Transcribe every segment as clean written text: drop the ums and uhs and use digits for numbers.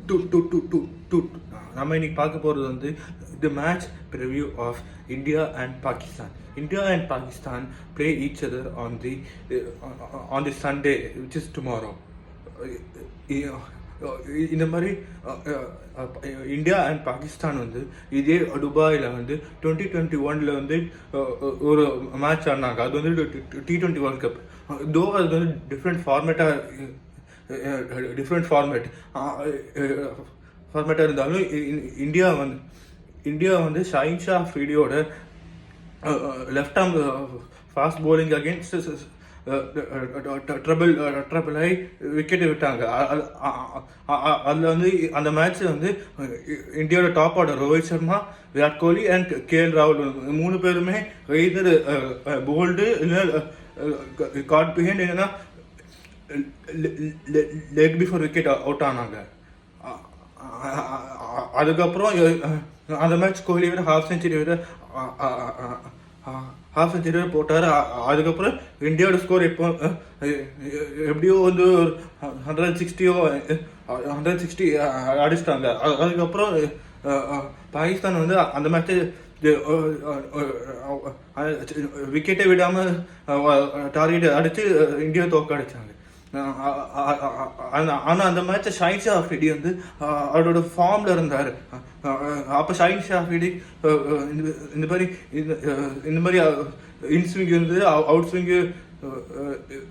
Two நம்ம இன்னைக்கு பார்க்க போகிறது வந்து the match preview of India and Pakistan. India and Pakistan play each other on the Sunday, which is tomorrow. இந்த மாதிரி இந்தியா அண்ட் பாகிஸ்தான் வந்து இதே துபாயில் வந்து 2021 வந்து ஒரு மேட்ச் ஆடினாங்க. அது வந்து T20 வேர்ல்ட் கப். தோ அது வந்து டிஃப்ரெண்ட் ஃபார்மேட்டாக இருந்தாலும் இந்தியா வந்து ஷாஹின் ஷா அஃப்ரிடியோட left arm fast bowling against trouble ஆகி விக்கெட்டை விட்டாங்க. அதில் வந்து அந்த மேட்ச் வந்து இந்தியாவோட top order Rohit Sharma, Virat Kohli and KL ராகுல் 3 பேருமே எய்தர் போல்டு இல்லை காட் பிஹைண்ட் இல்லைன்னா லெக் பிஃபோர் விக்கெட் அவுட் ஆனாங்க. அதுக்கப்புறம் அந்த மேட்ச் கோலி விட ஹாஃப் செஞ்சுரி போட்டார். அதுக்கப்புறம் இந்தியாவோட ஸ்கோர் எப்படியோ வந்து ஒரு 160 அடிச்சிட்டாங்க. அதுக்கப்புறம் பாகிஸ்தான் வந்து அந்த மேட்சை விக்கெட்டை விடாமல் டார்கெட் அடித்து இந்தியா தோக்கடிச்சாங்க. ஆனால் அந்த மேட்சை ஷாஹின் ஷா அஃப்ரிடி வந்து அவரோட ஃபார்மில் இருந்தார். அப்போ ஷாஹின் ஷா அஃப்ரிடி இந்த மாதிரி இன் ஸ்விங் இருந்து அவுட் ஸ்விங்கு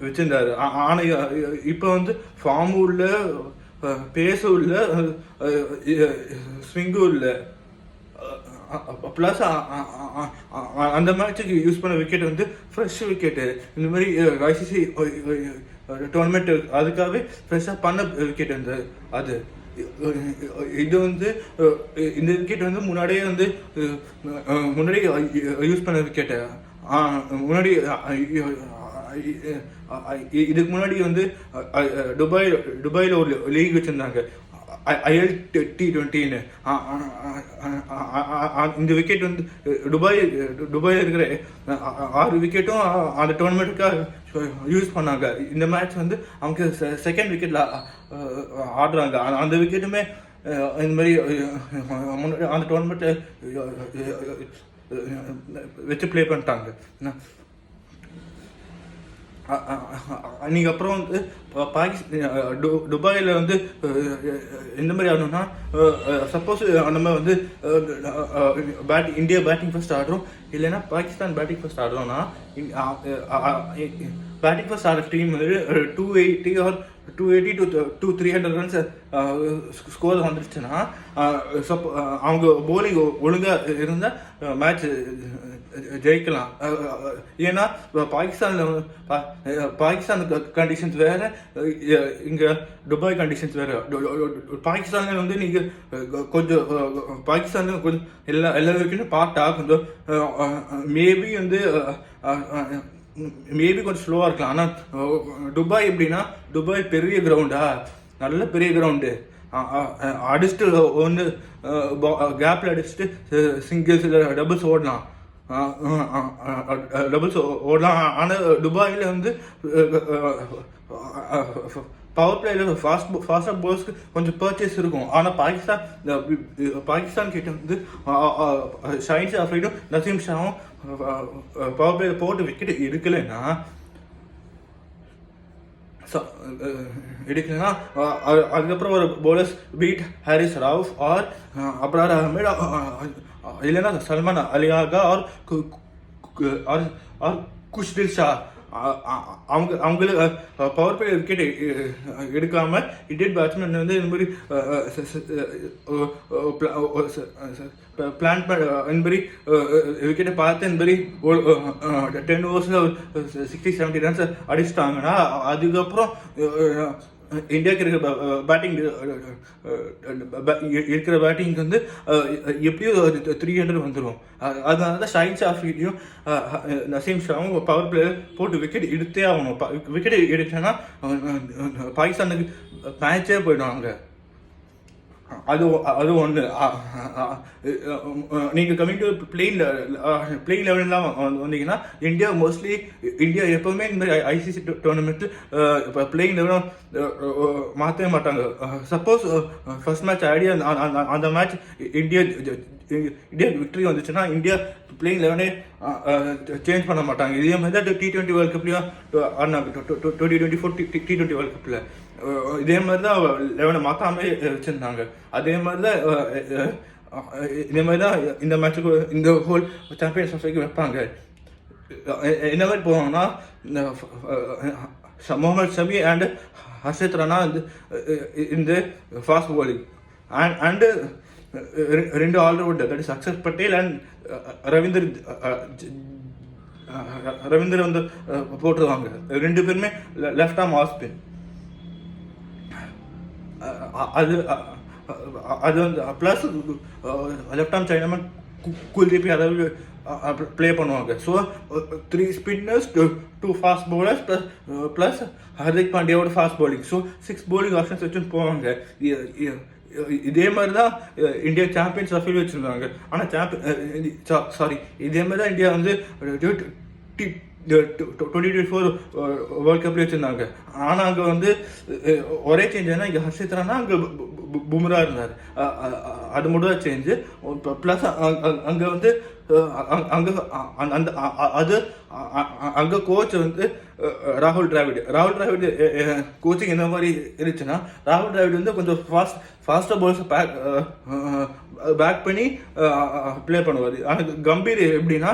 வச்சிருந்தாரு. ஆனால் இப்போ வந்து ஃபார்மும் இல்லை, பேஸும் இல்லை, ஸ்விங்கும் இல்லை. ப்ளஸ் அந்த மேட்சுக்கு யூஸ் பண்ண விக்கெட் வந்து ஃப்ரெஷ் விக்கெட்டு. இந்த மாதிரி ஐசிசி டோர்னமெண்ட் அதுக்காகவே ஃப்ரெஷ்ஷாக பண்ண விக்கெட் இருந்தது. அது இது வந்து இந்த விக்கெட் வந்து முன்னாடி யூஸ் பண்ண விக்கெட்டு. இதுக்கு முன்னாடி வந்து துபாயில் ஒரு லீக் வச்சுருந்தாங்க, IL T20ன்னு. இந்த விக்கெட் வந்து துபாயில் இருக்கிற 6 விக்கெட்டும் அந்த டோர்னமெண்ட்டுக்காக யூஸ் பண்ணாங்க. இந்த மேட்ச் வந்து அவங்க செகண்ட் விக்கெட்டில் ஆடுறாங்க. அந்த விக்கெட்டுமே இந்த மாதிரி அந்த டோர்னமெண்ட்டை வச்சு ப்ளே பண்ணிட்டாங்க. அன்றைக்கி அப்புறம் வந்து துபாயில் வந்து எந்த மாதிரி ஆடணும்னா, சப்போஸ் நம்ம வந்து இந்தியா பேட்டிங் ஃபர்ஸ்ட் ஆடுறோம், இல்லைன்னா பாகிஸ்தான் பேட்டிங் ஃபர்ஸ்ட் ஆடுறோம்னா, பேட்டிங் ஃபர்ஸ்ட் ஆடுற டீம் வந்து 280 ஆர் 280 to 300 ரன்ஸ் ஸ்கோர் வந்துருச்சுன்னா அவங்க போலிங் ஒழுங்காக இருந்தால் மேட்ச் ஜெயிக்கலாம். ஏன்னா பாகிஸ்தான் கண்டிஷன்ஸ் வேறு, இங்கே துபாய் கண்டிஷன்ஸ் வேறு. பாகிஸ்தானில் வந்து நீங்கள் கொஞ்சம் எல்லா விக்கெட்டும் பார்த்தா கொஞ்சம் மேபி கொஞ்சம் ஸ்லோவாக இருக்கலாம். ஆனால் துபாய் எப்படின்னா, துபாய் பெரிய கிரவுண்டா, நல்ல பெரிய கிரவுண்டு. அடிச்சுட்டு வந்து கேப்பில் அடிச்சுட்டு சிங்கிள்ஸ் இல்லை டபுள்ஸ் ஓடலாம். ஆனால் துபாயில் வந்து பவர் பிளேயில் ஃபாஸ்டாக போலர்ஸ்க்கு கொஞ்சம் பர்ச்சேஸ் இருக்கும். ஆனால் பாகிஸ்தான் கிட்ட வந்து ஷாஹின் ஷா அஃப்ரிடியும் நசீம் ஷாவும் பவர் பிளேயில் போட்டு விக்கெட் எடுக்கலைன்னா அதுக்கப்புறம் ஒரு போலர்ஸ் பீட் ஹாரிஸ் ரவுஃப் ஆர் அப்ரார் அஹமட், இல்லைன்னா சல்மான் அலியாகா ஆர் குஷ்தில் ஷா, அவங்கள பவர் பிளே விக்கெட் எடுக்காம இந்தியன் பேட்ஸ்மேன் வந்து இந்த மாதிரி பிளான் இந்த மாதிரி விக்கெட்டை பார்த்து இந்த மாதிரி 10 ஓவர்ஸில் 60-70 ரன்ஸ் அடிச்சிட்டாங்கன்னா, அதுக்கப்புறம் இந்தியாவுக்கு இருக்கிற பேட்டிங் வந்து எப்படியும் 300 வந்துடும். அதனால தான் ஷாஹின் ஷா அஃப்ரிடியும் நசீம் ஷாவும் பவர் பிளேயர் போட்டு விக்கெட் எடுத்தே ஆகணும். விக்கெட் எடுத்தேன்னா பாகிஸ்தானுக்கு மேட்சே போயிடுவாங்க. அது அது ஒன்று. நீங்கள் கம்மிங் டு பிளெயின் லெவல்லாம் வந்தீங்கன்னா இந்தியா எப்போவுமே இந்த மாதிரி ஐசிசி டோர்னமெண்ட் இப்போ பிளெயின் லெவலும் மாற்றவே மாட்டாங்க. சப்போஸ் ஃபர்ஸ்ட் மேட்ச் ஆடி அந்த மேட்ச் இந்தியா விக்டரி வந்துச்சுன்னா இந்தியா பிளேயிங் லெவனே சேஞ்ச் பண்ண மாட்டாங்க. இதே மாதிரி தான் T20 வேர்ல்ட் கப்லையும் ஆடினாங்க. 2024 T20 வேர்ல்ட் கப்பில் இதே மாதிரி தான் லெவனை மாற்றாமே வச்சுருந்தாங்க. அதே மாதிரி தான் இந்த மேட்சுக்கு இந்த ஹோல் சாம்பியன்ஸ் ட்ராஃபிக்கு வைப்பாங்க. என்ன மாதிரி போவாங்கன்னா முகமது ஷமி அண்ட் ஹர்ஷித் ராணா இந்த fast bowling and 2 allrounder, that is Axar Patel and Ravindra வந்து போட்டுருவாங்க. 2 பேருமே லெஃப்ட் ஆர்ம் ஆஃப் ஸ்பின். அது வந்து plus left arm chinaman Kuldeep Yadav play பண்ணுவாங்க. So 3 spinners 2 fast bowlers plus Hardik பாண்டியாவோட fast bowling. So 6 bowling options வச்சுன்னு போவாங்க. இதே மாதிரி தான் இந்தியா சாம்பியன்ஸ் ட்ராஃபியில் வச்சுருந்தாங்க. ஆனால் இதே மாதிரி தான் இந்தியா வந்து 2024 வேர்ல்ட் கப்லேயே வச்சுருந்தாங்க. ஆனால் அங்கே வந்து ஒரே சேஞ்ச் ஏன்னா இங்கே ஹர்ஷித் ராணா அங்கே பும்ரா இருந்தார். அது மட்டும் தான் சேஞ்சு. ப்ளஸ் அங்கே வந்து அங்கே கோச் வந்து ராகுல் டிராவிட் கோச்சிங் என்ன மாதிரி இருந்துச்சுன்னா, ராகுல் டிராவிட் வந்து கொஞ்சம் ஃபாஸ்ட்டாக பால்ஸ் பேக் பண்ணி ப்ளே பண்ணுவார். ஆனால் கம்பீர் எப்படின்னா,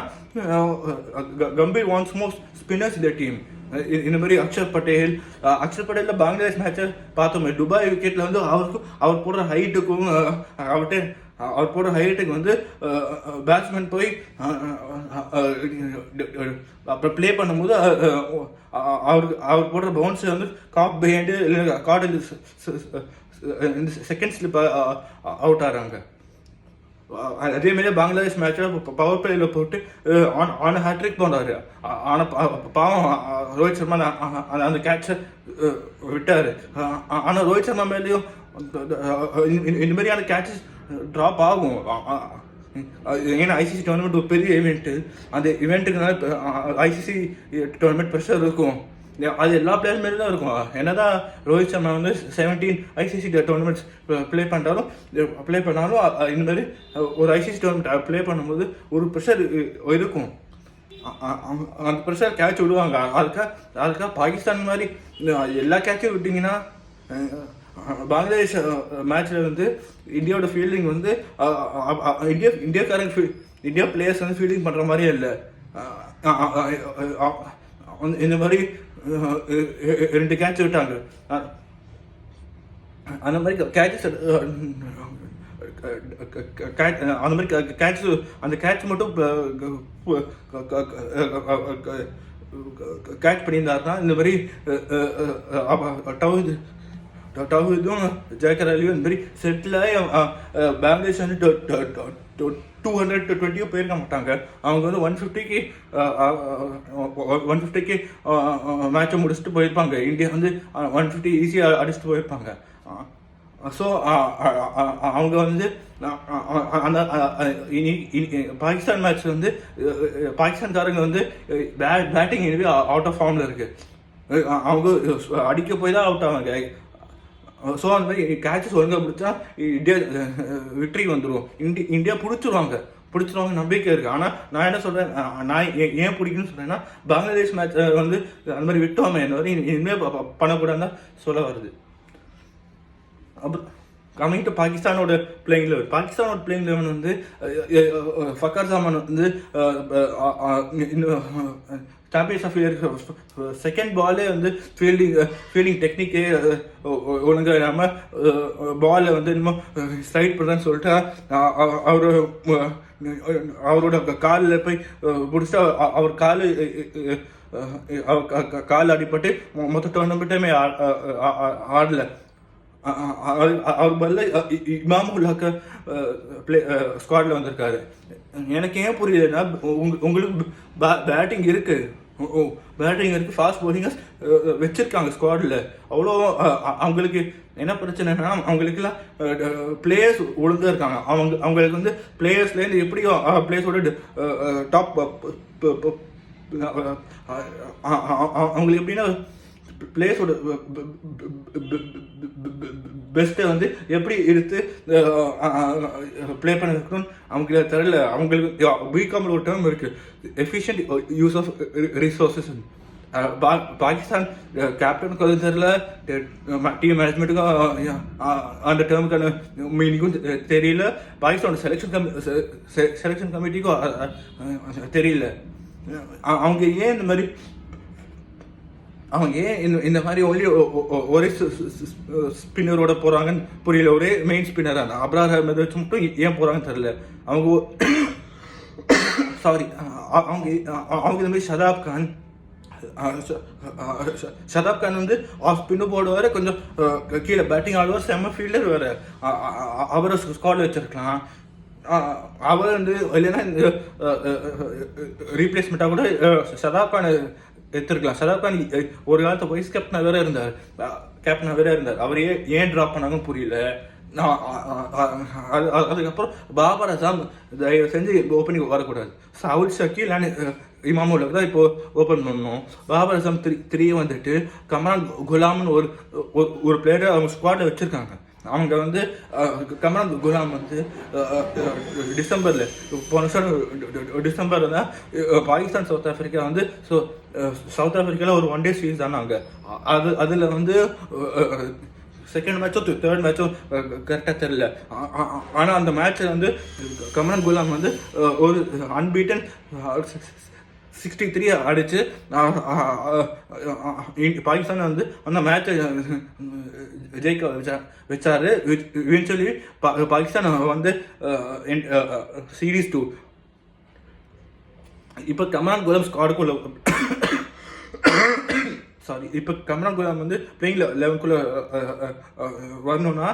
கம்பீர் வாண்ட்ஸ் மோஸ்ட் ஸ்பின்னர்ஸ் இந்த டீம். இந்த மாதிரி அக்ஷர் பட்டேலில் பங்களாதேஷ் மேட்சை பார்த்தோமே, துபாய் விக்கெட்டில் வந்து அவர் போடுற ஹைட்டுக்கும் அவர் போடுற ஹைட்டுக்கு வந்து பேட்ஸ்மேன் போய் அப்புறம் ப்ளே பண்ணும்போது அவர் போடுற பவுன்ஸை வந்து காப் பிஹைண்டு இல்லை கார்டு செகண்ட் ஸ்லிப் அவுட் ஆகிறாங்க. அதேமாரி பங்களாதேஷ் மேட்சில் பவர் பிளேயில் போட்டு ஆன ஹேட்ரிக் போனார். ஆனால் பாவம் ரோஹித் சர்மா அந்த கேட்சை விட்டார். ஆனால் ரோஹித் சர்மா மேலேயும் இந்த மாதிரியான கேட்சஸ் ட்ராப் ஆகும். ஏன்னா ஐசிசி டோர்னமெண்ட் ஒரு பெரிய ஈவெண்ட்டு. அந்த ஈவெண்ட்டுக்குனால ஐசிசி டோர்னமெண்ட் ப்ரெஷர் இருக்கும். அது எல்லா பிளேயர் மாரி தான் இருக்கும். என்னதான் ரோஹித் சர்மா வந்து 17 ஐசிசி டோர்னமெண்ட்ஸ் ப்ளே பண்ணாலும் இந்த மாதிரி ஒரு ஐசிசி டோர்னமெண்ட் ப்ளே பண்ணும்போது ஒரு ப்ரெஷர் இருக்கும். அந்த ப்ரெஷர் கேட்ச் விடுவாங்க. அதுக்காக பாகிஸ்தான் மாதிரி எல்லா கேட்சும் விட்டிங்கன்னா, பங்களாதேஷ் மேட்ச்சில் வந்து இந்தியாவோட ஃபீல்டிங் வந்து இந்தியா பிளேயர்ஸ் வந்து ஃபீல்டிங் பண்ணுற மாதிரியே இல்லை. இந்த மாதிரி 2 கேட்ச் விட்டாங்க. அந்த மாதிரி கேட்சஸ் அந்த மாதிரி கேட்ச் அந்த கேட்ச் மட்டும் கேட்ச் பண்ணியிருந்தாருன்னா இந்த மாதிரி டவுதும் ஜேக்கர் அலியும் இந்த மாதிரி செட்டில் ஆகி பங்களாதேஷ் வந்து 220 போயிருக்க மாட்டாங்க. அவங்க வந்து 150க்கு மேட்சை முடிச்சுட்டு போயிருப்பாங்க. இந்தியா வந்து 150 ஈஸியாக அடிச்சுட்டு போயிருப்பாங்க. ஸோ அவங்க வந்து அந்த பாகிஸ்தான் மேட்ச் வந்து பாகிஸ்தான்காரங்க வந்து பேட்டிங் எனவே அவுட் ஆஃப் ஃபார்மில் இருக்குது. அவங்க அடிக்க போய் தான் அவுட் ஆவாங்க. ஸோ அந்த மாதிரி கேட்சஸ் ஒழுங்காக பிடிச்சா இந்தியா விக்டரி வந்துடும். இந்தியா பிடிச்சிருவாங்க நம்பிக்கை இருக்குது. ஆனால் நான் என்ன சொல்கிறேன், நான் ஏன் பிடிக்குன்னு சொல்கிறேன்னா, பங்களாதேஷ் மேட்ச் வந்து அந்த மாதிரி விட்டோமே என்ன வரை இனிமேல் பண்ணக்கூடாதுன்னு தான் சொல்ல வருது. அப்புறம் கம்மிங் டு பாகிஸ்தானோட பிளேயிங் லெவன் வந்து ஃபக்கர் ஜமான் வந்து சாம்பியன்ஸ் ஆஃப் இயர் செகண்ட் பாலே வந்து ஃபீல்டிங் டெக்னிக்கே ஒழுங்காக இல்லாமல் பாலை வந்து இன்னும் ஸ்லைட் பண்ணுறேன்னு சொல்லிட்டு அவரோட காலில் போய் பிடிச்சிட்டு அவர் கால் அடிப்பட்டு மொத்த டோர்னமெண்ட்டுமே ஆடலை. அவர் பதில் இமாமுல் ஹக் ஸ்குவாடில் வந்திருக்காரு. எனக்கு ஏன் புரியுதுன்னா, உங்களுக்கு பேட்டிங் இருக்குது, பேட்டிங் இருக்குது, ஃபாஸ்ட் பவுலிங்கர்ஸ் வச்சுருக்காங்க ஸ்குவாடில். அவ்வளோ அவங்களுக்கு என்ன பிரச்சனைனா அவங்களுக்குலாம் பிளேயர்ஸ் ஒழுங்காக இருக்காங்க. அவங்களுக்கு வந்து பிளேயர்ஸ்லேருந்து எப்படியும் பிளேயர்ஸோட டாப் அவங்களுக்கு எப்படின்னா பிளேயர்ஸோட பெஸ்ட்டை வந்து எப்படி எடுத்து ப்ளே பண்ணிருக்கணும்னு அவங்களுக்கு தெரியல. அவங்களுக்கு பிகாமில் ஒரு டேர்ம் இருக்குது, efficient use of resources. Pakistan கேப்டனுக்கு அது தெரியல, டீம் மேனேஜ்மெண்ட்டுக்கும் அந்த டேர்முக்கான மீனிங்கும் தெரியல, பாகிஸ்தானோட செலெக்ஷன் கமிட்டிக்கும் தெரியல. அவங்க ஏன் இந்த மாதிரி இந்த மாதிரி ஒரே ஸ்பின்னரோட போகிறாங்கன்னு புரியல. ஒரே மெயின் ஸ்பின்னரான அப்ரார் அஹமத் வச்சு மட்டும் ஏன் போகிறாங்கன்னு தெரியல. அவங்க சாரி அவங்க இந்த மாதிரி ஷதாப் கான் வந்து ஆஃப் ஸ்பின்னு போடுவார், கொஞ்சம் கீழே பேட்டிங் ஆடுவார், செம்ம ஃபீல்டர் வேறு. அவரை ஸ்குவாடில் வச்சுருக்கலாம். அவர் வந்து இல்லைன்னா ரீப்ளேஸ்மெண்ட்டாக கூட ஷதாப் கான் எடுத்துருக்கலாம். ஷதாப் கான் ஒரு காலத்தை வைஸ் கேப்டனாக வேற இருந்தார். அவர் ஏன் ட்ராப் பண்ணாங்கன்னு புரியல. அதுக்கப்புறம் பாபர் அசாம் தயவு செஞ்சு ஓப்பனிங் வரக்கூடாது. சவுல் ஷக்கீல் அண்ட் இமாமுல் தான் இப்போ ஓப்பன் பண்ணணும். பாபர் அசாம் 3 வந்துட்டு கம்ரான் குலாம்னு ஒரு பிளேயரை அவங்க ஸ்குவாடில் வச்சுருக்காங்க. அவங்க வந்து கம்ரான் குலாம் வந்து டிசம்பரில் போன வருஷம் டிசம்பரில் தான் பாகிஸ்தான் சவுத் ஆஃப்ரிக்கா வந்து சவுத் ஆஃப்ரிக்காவில் ஒரு 1 டே சீரீஸ் தானாங்க. அதில் வந்து செகண்ட் மேட்சோ தேர்ட் மேட்சோ கரெக்டாக தெரியல. ஆனால் அந்த மேட்ச்சில் வந்து கம்ரான் குலாம் வந்து ஒரு அன்பீட்டன் 63 அடிச்சு பாகிஸ்தான் வந்து அந்த மேட்சை ஜெயிக்க வச்சாரு. இவென்ச்சுவலி பாகிஸ்தான் வந்து சீரீஸ் 2. இப்போ கம்ரான் குலாம் ஸ்குவாடுக்குள்ள இப்போ கம்ரான் குலாம் வந்து பிளேயிங் 11க்குள்ள வரணும்னா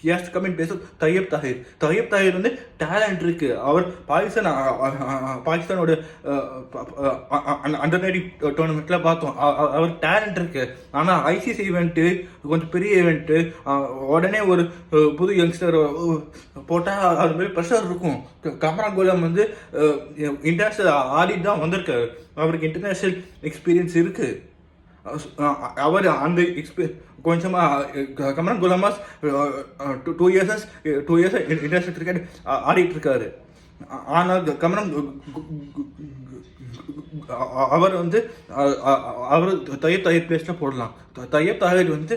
he has to come in place of Tayyab Tahir வந்து டேலண்ட் இருக்கு. அவர் பாகிஸ்தானோட அண்டர் 19 டோர்னமெண்ட்ல பார்த்தோம், அவர் டேலண்ட் இருக்கு. ஆனால் ஐசிசி ஈவெண்ட்டு கொஞ்சம் பெரிய ஈவெண்ட்டு, உடனே ஒரு புது யங்ஸ்டர் போட்டால் அது மாதிரி ப்ரெஷர் இருக்கும். கம்ரான் குலாம் வந்து இன்டர்நேஷனல் ஆடிட்டு தான் வந்திருக்காரு, அவருக்கு இன்டர்நேஷனல் எக்ஸ்பீரியன்ஸ் இருக்கு. அவர் அந்த கொஞ்சமாக கம்ரான் குலாமாஸ் 2 இயர்ஸ் இன்டர்நேஷனல் கிரிக்கெட் ஆடிட்டு இருக்காரு. ஆனால் கம்ரான் அவர் வந்து தையப் தாஹிர் பிளேஸ்ல போடலாம். தையப் தாஹிர் வந்து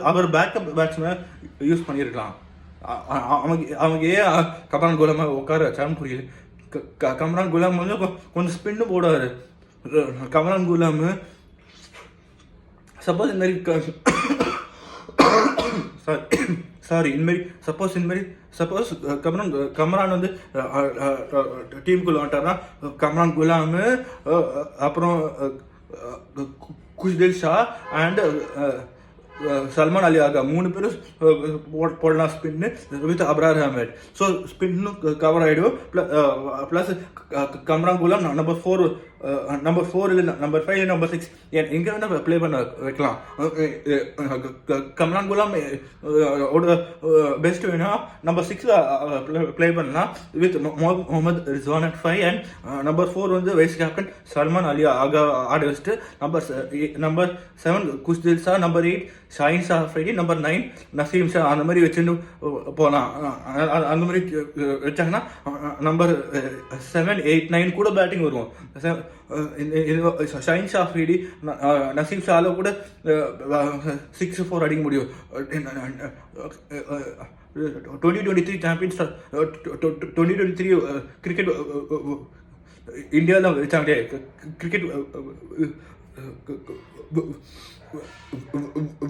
அவர் பேக்கப் பேட்ஸ்மேன் யூஸ் பண்ணியிருக்கலாம். அவங்க ஏன் கம்ரான் குலாமை உட்கார வச்சான்னு புரியல. கம்ரான் குலாம் வந்து கொஞ்சம் ஸ்பின்னு போடுவார். கம்ரான் குலாம் சப்போஸ் இந்த மாதிரி சப்போஸ் கம்ரான் வந்து டீமுக்குள்ள வந்துட்டார்னா கம்ரான் குலாம் அப்புறம் குஷ்தில் ஷா அண்ட் சல்மான் அலி ஆகா 3 பேரும் போடலாம் spin with Abrar Ahmed. So ஸ்பின்னும் கவர் ஆகிடும். ப்ளஸ் கம்ரான் குலாம் நம்பர் 4 இல்லை நம்பர் 5 நம்பர் 6 எங்கே வேணால் ப்ளே பண்ண வைக்கலாம். கம்ரான் குலாம் பெஸ்ட் வேணா நம்பர் 6 ப்ளே பண்ணலாம் with Mohammad Rizwan at 5 and number 4 வந்து வைஸ் கேப்டன் சல்மான் அலி ஆகா ஆட வச்சுட்டு number 7 Khushdil Shah, number 8 Shaheen Shah Afridi, number 9 Naseem Shah, அந்த மாதிரி வச்சுட்டு போகலாம். அந்த மாதிரி வச்சாங்கன்னா நம்பர் 7, 8, 9 கூட பேட்டிங் வருவோம். ஷாஹின் ஷா அஃப்ரிடி நசீம் ஷாவில் கூட 6-4 அடிக்க முடியும். 2023 சாம்பியன்ஸ் 2023 கிரிக்கெட் இந்தியாவில் வச்சாங்க. Cricket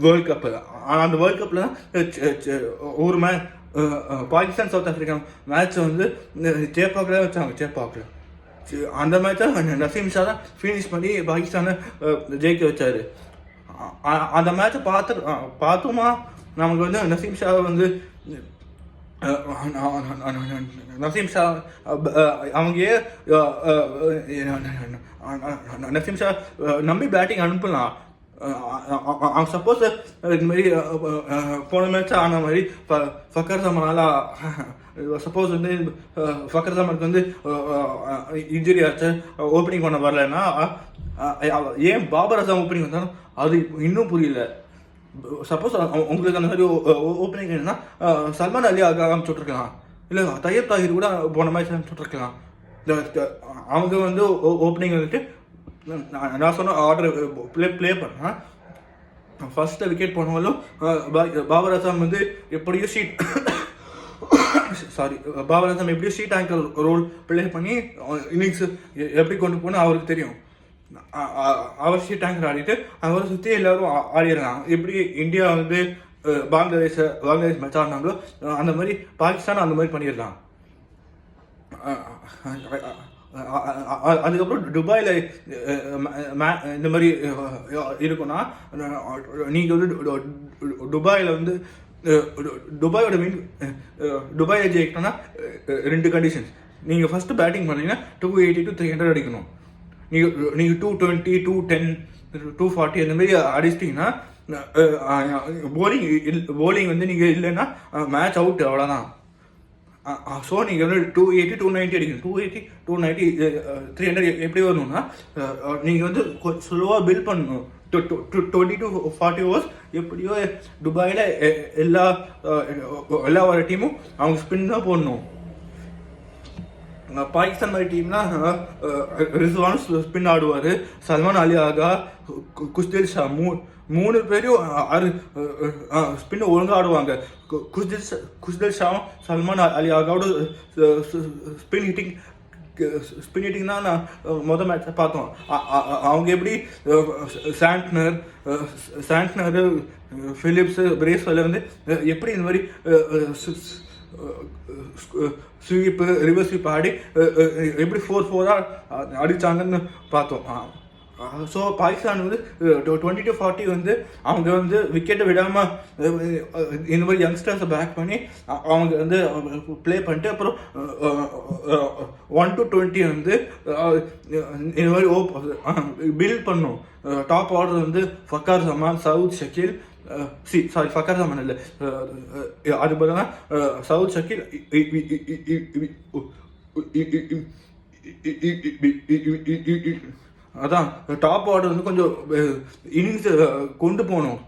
world cup. அந்த வேர்ல்ட் கப்பில் ஒரு பாகிஸ்தான் சவுத் ஆஃப்ரிக்கா மேட்ச் வந்து சேப்பாக்கில் வச்சாங்க. சேப்பாக்கில் அந்த மேட்சை நசீம் ஷா தான் ஃபினிஷ் பண்ணி பாகிஸ்தானை ஜெயிக்க வச்சார். அந்த மேட்சை பார்த்தோமா நமக்கு வந்து நசீம் ஷா வந்து நசீம் ஷா அவங்க நசீம் ஷா நம்பி பேட்டிங் அனுப்பலாம். சப்போஸ் இது மாதிரி போன மேட்ச் ஆன மாதிரி ஃபக்கர் ஜமானால சப்போஸ் வந்து ஃபக்கர் ஜமானுக்கு வந்து இன்ஜுரி ஆச்சு, ஓப்பனிங் பண்ண வரலன்னா ஏன் பாபர் அசாம் ஓப்பனிங் வந்தாலும் அது இன்னும் புரியல. சப்போஸ் உங்களுக்கு அந்த மாதிரி ஓப்பனிங் என்னன்னா சல்மான் அலி ஆரம்பிச்சுட்ருக்கலாம், இல்லை தையப் தாஹிர் கூட போன மேட்ச் அனுப்பிச்சுட்ருக்கலாம். அவங்க வந்து ஓப்பனிங் வந்துட்டு நான் சொன்ன ஆர்டர் ப்ளே பண்ணேன். ஃபர்ஸ்ட் விக்கெட் போனாலும் பாபர் அசாம் வந்து எப்படியோ பாபர் அசாம் எப்படியோ ஷீட் ஆங்கர் ரோல் ப்ளே பண்ணி இன்னிங்ஸ் எப்படி கொண்டு போகணும் அவருக்கு தெரியும். அவர் ஷீட் ஆங்கர் ஆடிட்டு அவரை சுற்றி எல்லாரும் ஆடிடுறாங்க. எப்படி இந்தியா வந்து பங்களாதேஷ் மேட்ச் ஆடினாங்களோ அந்த மாதிரி பாகிஸ்தான் அந்த மாதிரி பண்ணிடலாம். அதுக்கப்புறம் துபாயில் இந்த மாதிரி இருக்குன்னா நீங்கள் வந்து துபாயில் வந்து துபாயை ஜெயிக்கணும்னா 2 கண்டிஷன்ஸ். நீங்கள் ஃபஸ்ட்டு பேட்டிங் பண்ணீங்கன்னா 280 to 300 அடிக்கணும். நீங்கள் 220, 210, 240 அந்த மாதிரி அடிச்சிட்டிங்கன்னா போலிங் வந்து நீங்கள் இல்லைன்னா மேட்ச் அவுட், அவ்வளோதான். ஸோ நீங்கள் வந்து 280, 290 அடிக்கணும். 280, 290, 300 எப்படி வரணும்னா நீங்கள் வந்து ஸ்லோவாக பில்ட் பண்ணணும். 20 to 40 ஓவர்ஸ் எப்படியோ துபாயில் எல்லா வர டீமும் அவங்க ஸ்பின் தான் போடணும். பாகிஸ்தான் மாதிரி டீம்னா ரிஸ்வான் ஸ்பின் ஆடுவார், சல்மான் அலி ஆகா, குஸ்தில் ஷா 3 பேரும் ஸ்பின் ஒழுங்காக ஆடுவாங்க. குஸ்தில் ஷா சல்மான் அலி ஆகாவோட ஸ்பின் ஹிட்டிங் தான் நான் மொதல் மேட்ச்சை பார்த்தோம். அவங்க எப்படி சாண்ட்னர் ஃபிலிப்ஸ் பிரேஸ்வெல்ல வந்து எப்படி இந்த மாதிரி ஸ்வீப்பு ரிவர்ஸ் ஸ்வீப் ஆடி எப்படி 4-4 அடித்தாங்கன்னு பார்த்தோம். ஸோ பாகிஸ்தான் வந்து 20 to 40 வந்து அவங்க வந்து விக்கெட்டை விடாமல் இந்த மாதிரி யங்ஸ்டர்ஸை பேக் பண்ணி அவங்க வந்து ப்ளே பண்ணிட்டு அப்புறம் 1 to 20 வந்து இந்த மாதிரி பில்ட் பண்ணும். டாப் ஆர்டர் வந்து ஃபக்கர் ஜமான், சவுத் ஷக்கீல், ஃபக்கர் ஜமான் இல்லை, அது பார்த்தீங்கன்னா சவுத் ஷக்கீல், அதான் டாப் ஆர்டர் வந்து கொஞ்சம் இன்னிங்ஸ் கொண்டு போகணும்,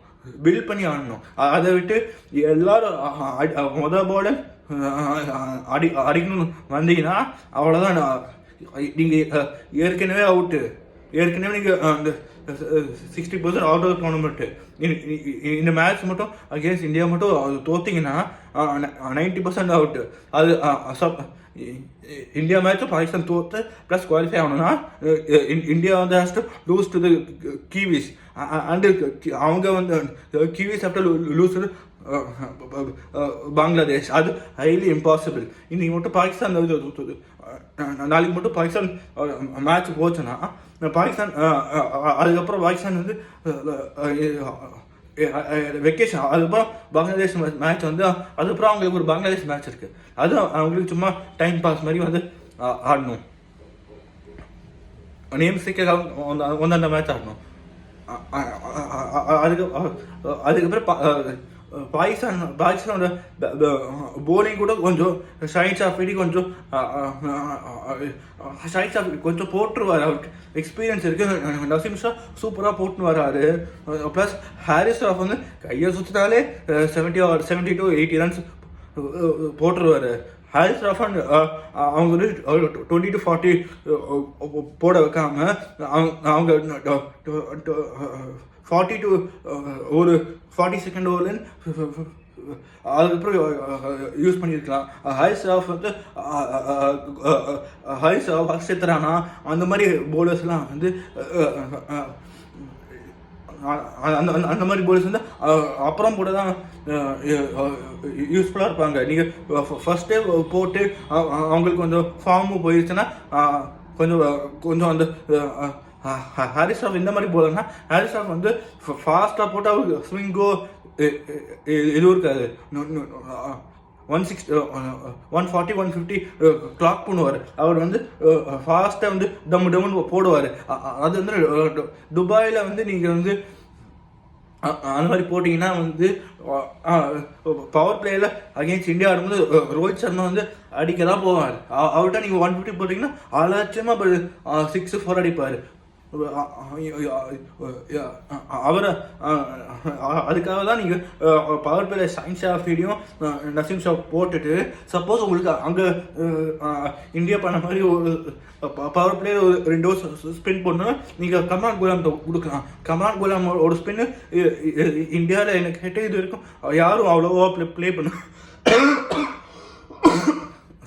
பில்ட் பண்ணி ஆடணும். அதை விட்டு எல்லாரும் மொதல் பால் அடிக்கணும்னு வந்தீங்கன்னா அவ்வளோதான். நீங்கள் ஏற்கனவே நீங்கள் அந்த 60% அவுட் ஆஃப் டோர்னமெண்ட்டு. இந்த மேட்ச் மட்டும் அகேன்ஸ்ட் இந்தியா மட்டும் தோத்திங்கன்னா 90% அவுட்டு. அது இந்தியா மேட்சும் பாகிஸ்தான் தோற்று ப்ளஸ் குவாலிஃபை ஆகணும்னா இந்தியா வந்து has to lose to the Kiwis and அவங்க வந்து Kiwis after lose to Bangladesh. அது ஹைலி இம்பாசிபிள். இன்னைக்கு மட்டும் பாகிஸ்தான் நாளைக்கு மட்டும் பாகிஸ்தான் மேட்ச் போச்சுன்னா பாகிஸ்தான் அதுக்கப்புறம் பாகிஸ்தான் வந்து வெக்கேஷன், அதுக்கப்புறம் பங்களாதேஷ் மேட்ச் வந்து அதுக்கப்புறம் அவங்களுக்கு ஒரு பங்களாதேஷ் மேட்ச் இருக்குது. அதுவும் அவங்களுக்கு சும்மா டைம் பாஸ் மாதிரி வந்து ஆடணும். நேம் சீக்கிரம் ஒன்றா மேட்ச் ஆடணும். அதுக்கப்புறம் பாகிஸ்தானோட போலிங் கூட கொஞ்சம் ஷாஹின் ஷாஃபிடி கொஞ்சம் போட்டுருவார். அவருக்கு எக்ஸ்பீரியன்ஸ் இருக்குது. நசீம் ஷா சூப்பராக போட்டுன்னு வராரு. ப்ளஸ் ஹாரிஸ் ராஃப் வந்து கையை சுற்றினாலே 70 to 80 ரன்ஸ் போட்டுருவார். ஹாரிஸ் ராஃப் அவங்க வந்து 20 to 40 போட வைக்காம அவங்க 40 to ஒரு 40 செகண்ட் ஓவர்லேருந்து அதுக்கப்புறம் யூஸ் பண்ணியிருக்கலாம். ஹாரிஸ் ராஃப் வந்து அக்ஷத் ராணா அந்த மாதிரி போலர்ஸ்லாம் வந்து அந்த மாதிரி போலர்ஸ் வந்து அப்புறம் கூட தான் யூஸ்ஃபுல்லாக இருப்பாங்க. நீங்கள் ஃபர்ஸ்டே போட்டு அவங்களுக்கு கொஞ்சம் ஃபார்மு போயிடுச்சுன்னா கொஞ்சம் அந்த ஹாரிஸ் ராஃப் இந்த மாதிரி போலன்னா ஹாரிஸ் ராஃப் வந்து ஃபாஸ்ட்டாக போட்டு அவருக்கு ஸ்விங்கோ எதுவும் இருக்காது. 160 140 150 கிளாக் பண்ணுவார். அவர் வந்து ஃபாஸ்ட்டாக வந்து டம்முன்னு போடுவார். அது வந்து துபாயில் வந்து நீங்கள் வந்து அந்த மாதிரி போட்டிங்கன்னா வந்து பவர் பிளேயில் அகேன்ஸ்ட் இந்தியா ஆடும்போது ரோஹித் சர்மா வந்து அடிக்க தான் போவார். அவர்கிட்ட நீங்கள் 150 போட்டிங்கன்னா அலட்சியமாக 6-4 அடிப்பார். அவர் அதுக்காக தான் நீங்கள் பவர் பிளே ஷாஹின் ஷாஃபியும் நசீம் ஷா போட்டுட்டு, சப்போஸ் உங்களுக்கு அங்கே இந்தியா பண்ண மாதிரி ஒரு பவர் பிளே ஒரு 2 ஓவர் ஸ்பின் பண்ணால் நீங்கள் கம்ரான் குலாம் கொடுக்கலாம். கம்ரான் குலாம் ஒரு ஸ்பின்னு இந்தியாவில் எனக்கு கேட்ட இது வரைக்கும் யாரும் அவ்வளோவா ப்ளே பண்ண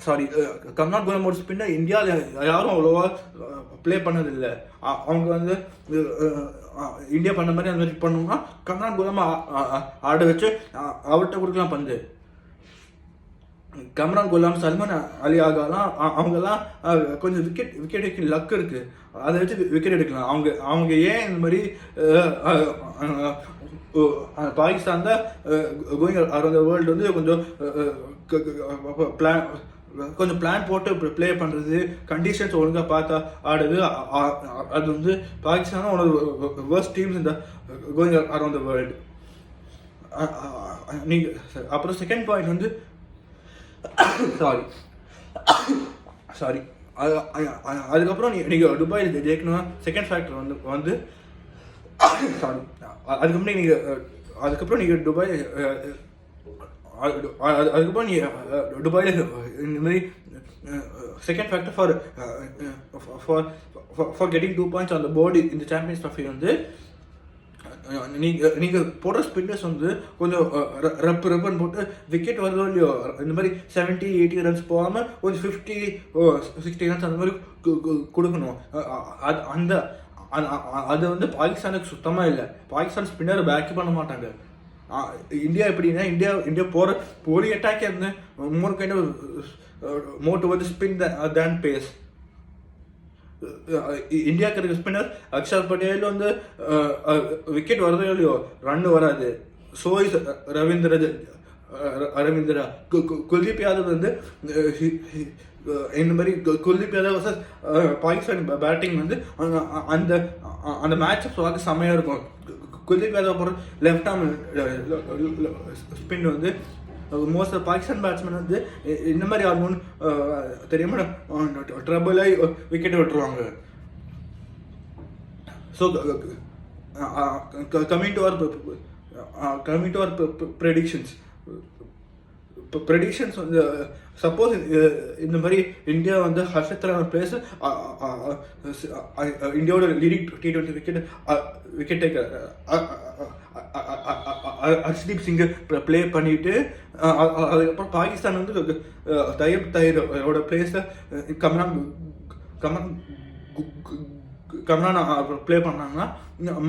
சாரி கம்ரான் குலாமோட ஸ்பின்னை இந்தியாவில் யாரும் அவ்வளோவா ப்ளே பண்ணதில்லை. அவங்க வந்து இந்தியா பண்ண மாதிரி அந்த மாதிரி பண்ணோம்னா கம்ரான் குலாம் ஆட வச்சு அவர்கிட்ட கொடுக்கலாம் பந்து. கம்ரான் குலாம், சல்மான் அலி ஆகாலாம் அவங்கெல்லாம் கொஞ்சம் விக்கெட் லக் இருக்குது, அதை வச்சு விக்கெட் எடுக்கலாம். அவங்க ஏன் இந்த மாதிரி பாகிஸ்தான் தான் கோயிங் அரௌண்ட் த வேர்ல்டு வந்து கொஞ்சம் பிளான் போட்டு ப்ளே பண்ணுறது, கண்டிஷன்ஸ் ஒழுங்காக பார்த்தா ஆடுது. அது வந்து Pakistan one of the worst teams இந்த கோயிங் அரௌண்ட் த வேர்ல்டு. நீங்கள் அப்புறம் செகண்ட் பாயிண்ட் வந்து சாரி அதுக்கப்புறம் நீங்கள் துபாயில் ஜெயிக்கணும். செகண்ட் ஃபேக்டர் வந்து சாரி அதுக்கப்புறம் நீங்கள் துபாயில் இந்த மாதிரி second factor for getting 2 points on the board இந்த சாம்பியன்ஸ் ட்ராஃபி வந்து நீங்கள் போடுற ஸ்பின்னர்ஸ் வந்து கொஞ்சம் ரப்புன்னு போட்டு விக்கெட் வருதோ இல்லையோ இந்த மாதிரி 70-80 ரன்ஸ் போகாமல் கொஞ்சம் 50-60 ரன்ஸ் அந்த மாதிரி கொடுக்கணும். அது வந்து பாகிஸ்தானுக்கு சுத்தமாக இல்லை. பாகிஸ்தான் ஸ்பின்னர் பேக்கே பண்ண மாட்டாங்க. இந்தியா எப்படின்னா இந்தியா போகிற ஒரு அட்டாக்கே இருந்து more kind of more towards spin than pace. இந்தியாவுக்கு இருக்க ஸ்பின்னர் அக்ஷர் பட்டேல் வந்து விக்கெட் வருதோ இல்லையோ ரன் வராது. சோயிஸ் ரவீந்திரா குல்தீப் யாதவ் வந்து இந்த மாதிரி குல்தீப் யாதவ் வர்சஸ் பாகிஸ்தான் பேட்டிங் வந்து அந்த மேட்ச் பார்க்க செம்மையாக இருக்கும். குல்தீப் யாதவ் போகிற லெஃப்ட் ஆர்ம் ஸ்பின் வந்து மோஸ்ட் பாகிஸ்தான் பேட்ஸ்மேன் வந்து இந்த மாதிரி ஆடணும்னு தெரியாம ட்ரபிளாகி விக்கெட் விட்டுருவாங்க. So coming to our predictions வந்து சப்போஸ் இந்த மாதிரி இந்தியா வந்து ஹர்ஷத் ராணா பிளேஸ் இந்தியாவோட leading T20 wicket taker Harshdeep சிங்கை ப்ளே பண்ணிட்டு அதுக்கப்புறம் பாகிஸ்தான் வந்து தயப் தயிரோட பிளேஸில் கம்ரான் ப்ளே பண்ணாங்கன்னா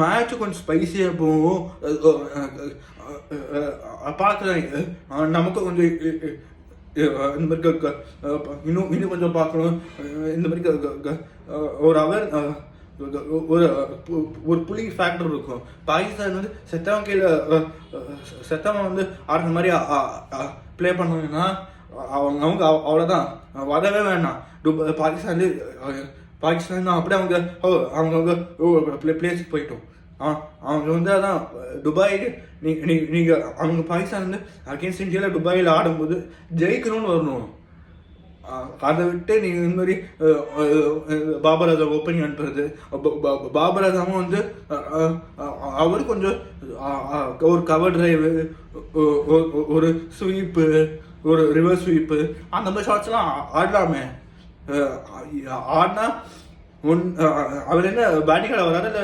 மேட்ச் கொஞ்சம் ஸ்பைஸியாக போகும். பார்க்குறாங்க நமக்கு கொஞ்சம் இந்த மாதிரி இன்னும் கொஞ்சம் பார்க்கணும். இந்த மாதிரி ஒரு அவர் ஒரு புலி ஃபேக்டர் இருக்கும். பாகிஸ்தான் வந்து செத்தவன் வந்து ஆடுற மாதிரி ப்ளே பண்ணாங்கன்னா அவங்க அவ்வளோதான், வரவே வேணாம். பாகிஸ்தான் அப்படியே அவங்க பிளேஸுக்கு போயிட்டோம். அவங்க வந்து அதான் துபாய்க்கு நீங்கள் அவங்க பாகிஸ்தான் வந்து அகேன்ஸ்ட் இந்தியாவில் துபாயில் ஆடும்போது ஜெயிக்கணும்னு வரணும். அதை விட்டு நீங்கள் இந்த மாதிரி பாபர் அசாம் ஓப்பனிங் அனுப்புறது. பாபர் அசாமும் வந்து அவர் கொஞ்சம் ஒரு கவர் டிரைவு, ஒரு ஸ்வீப்பு, ஒரு ரிவர்ஸ் ஸ்வீப்பு அந்த மாதிரி ஷாட்ஸ்லாம் ஆடலாமே. ஆடினா அவர் என்ன பேட்டிங் ஆட வராது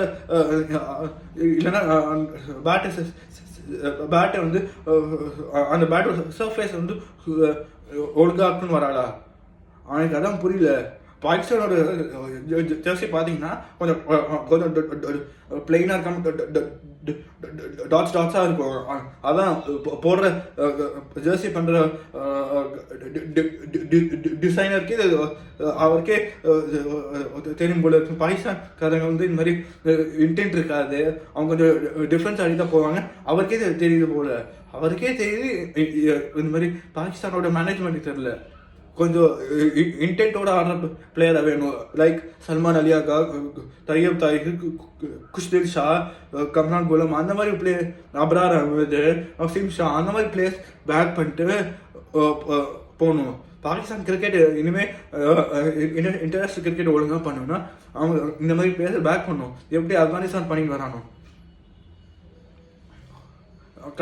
இல்லைன்னா பேட்டை வந்து அந்த பேட்டோட சர்ஃபேஸ் வந்து ஒழுங்காக்குன்னு வராடா? அவனுக்கு அதான் புரியல. பாகிஸ்தானோட ஜெர்சி பார்த்தீங்கன்னா கொஞ்சம் பிளெயினாக இருக்காமல் டாட்ஸாக இருக்கும். அதான் போடுற ஜெர்சி பண்ணுற டிசைனருக்கே அவருக்கே தெரியும் போல இருக்கு. பாகிஸ்தான்காரங்க வந்து இந்த மாதிரி இன்டென்ட் இருக்காது, அவங்க கொஞ்சம் டிஃப்ரென்ஸ் ஆடி தான் போவாங்க. அவருக்கே தெரியுது போல, அவருக்கே தெரியுது இந்த மாதிரி பாகிஸ்தானோட மேனேஜ்மெண்ட் தெரியல, கொஞ்சம் இன்டென்ட்டோட ஆடுற பிளேயராக வேணும். லைக் சல்மான் அலியாக்கா, தையப் தாயிக், குஷ்தில் ஷா, கம்ரான் குலம், அந்த மாதிரி பிளேயர், அப்ரார் அஹமது, வசீம் ஷா, அந்த மாதிரி பிளேயர்ஸ் பேக் பண்ணிட்டு போகணும். பாகிஸ்தான் கிரிக்கெட் இனிமேல் இன்டர்நேஷ்னல் கிரிக்கெட் ஒழுங்காக பண்ணணும்னா அவங்க இந்த மாதிரி பிளேயர்ஸ் பேக் பண்ணணும். எப்படி ஆப்கானிஸ்தான் பண்ணிட்டு வரானோ.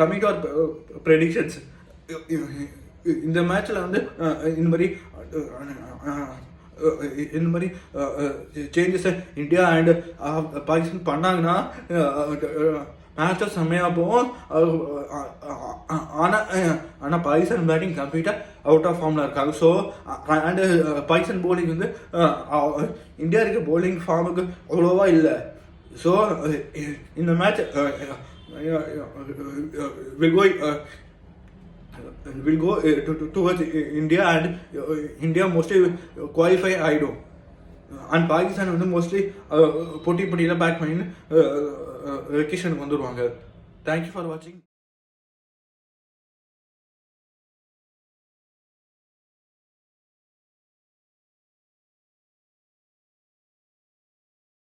கமிங் டு அவர் ப்ரெடிக்ஷன்ஸ், இந்த மேட்ச்சில் வந்து இந்த மாதிரி சேஞ்சஸை இந்தியா அண்ட் பாகிஸ்தான் பண்ணாங்கன்னா மேட்சஸ் செம்மையாக போகும். ஆனால் பாகிஸ்தான் பேட்டிங் கம்ப்ளீட்டாக அவுட் ஆஃப் ஃபார்மில் இருக்காங்க. ஸோ அண்டு பாகிஸ்தான் போலிங் வந்து இந்தியா இருக்க போலிங் ஃபார்முக்கு அவ்வளோவா இல்லை. ஸோ இந்த match will go towards India, and India mostly qualify ஆகிடும். அண்ட் பாகிஸ்தான் வந்து மோஸ்ட்லி போட்டியில் பேக் பண்ணி வெக்கேஷனுக்கு வந்துடுவாங்க. தேங்க்யூ ஃபார் வாட்சிங்.